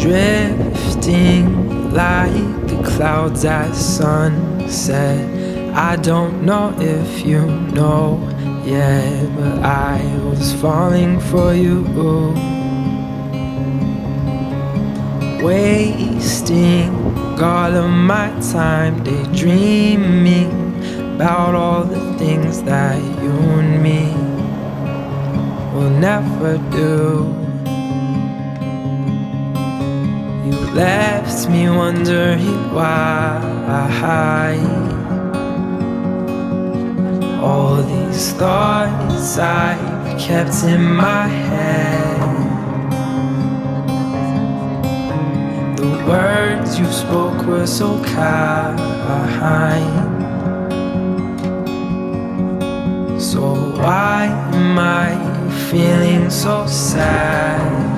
drifting like the clouds at sunset. I don't know if you know yet, but I was falling for you. Wasting all of my time daydreaming about all the things that you and me will never do. You left me wondering why all these thoughts I've kept in my head. The words you spoke were so kind. So why am I feeling so sad?